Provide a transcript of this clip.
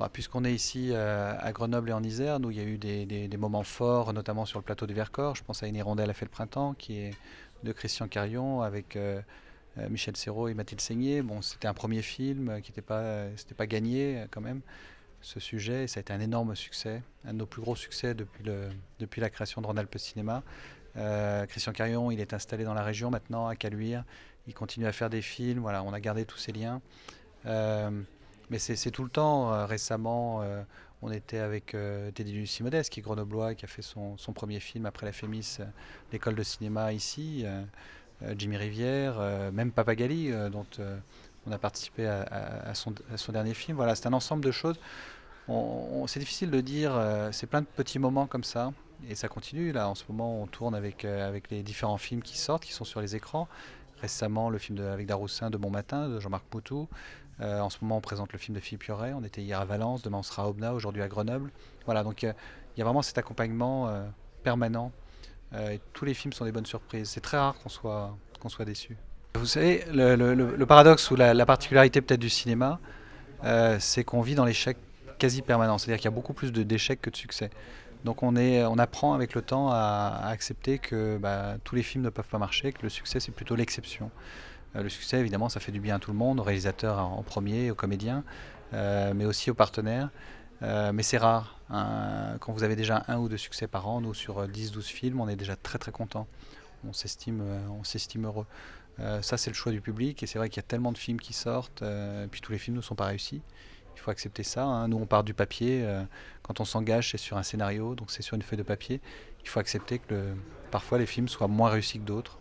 Bah, puisqu'on est ici à Grenoble et en Isère, nous, il y a eu des moments forts, notamment sur le plateau de Vercors. Je pense à Une hirondelle a fait le printemps, qui est de Christian Carion avec Michel Serrault et Mathilde Seigner. Bon, c'était un premier film qui c'était pas gagné quand même, ce sujet. Et ça a été un énorme succès, un de nos plus gros succès depuis la création de Rhône-Alpes Cinéma. Christian Carion, il est installé dans la région maintenant, à Caluire. Il continue à faire des films. Voilà, on a gardé tous ces liens. Euh, mais c'est tout le temps. Récemment, on était avec Teddy Lucie Modeste, qui est grenoblois, qui a fait son premier film après la Fémis, l'école de cinéma ici. Jimmy Rivière, même Papagali, dont on a participé à son dernier film. Voilà, c'est un ensemble de choses. C'est difficile de dire, c'est plein de petits moments comme ça. Et ça continue. Là, en ce moment, on tourne avec les différents films qui sortent, qui sont sur les écrans. Récemment, le film avec Daroussin de Bon Matin, de Jean-Marc Moutou. En ce moment, on présente le film de Philippe Lloret. On était hier à Valence, demain on sera à Aubenas, aujourd'hui à Grenoble. Voilà, donc il y a vraiment cet accompagnement permanent. Et tous les films sont des bonnes surprises. C'est très rare qu'on soit déçu. Vous savez, le paradoxe ou la particularité peut-être du cinéma, c'est qu'on vit dans l'échec quasi permanent. C'est-à-dire qu'il y a beaucoup plus d'échecs que de succès. Donc on apprend avec le temps à accepter que bah, tous les films ne peuvent pas marcher, que le succès c'est plutôt l'exception. Le succès évidemment ça fait du bien à tout le monde, aux réalisateurs en premier, aux comédiens, mais aussi aux partenaires. Mais c'est rare, hein. Quand vous avez déjà un ou deux succès par an, nous sur 10-12 films, on est déjà très très content. On s'estime heureux. Ça c'est le choix du public et c'est vrai qu'il y a tellement de films qui sortent, et puis tous les films ne sont pas réussis. Il faut accepter ça, hein. Nous, on part du papier. Quand on s'engage, c'est sur un scénario, donc c'est sur une feuille de papier. Il faut accepter que parfois les films soient moins réussis que d'autres.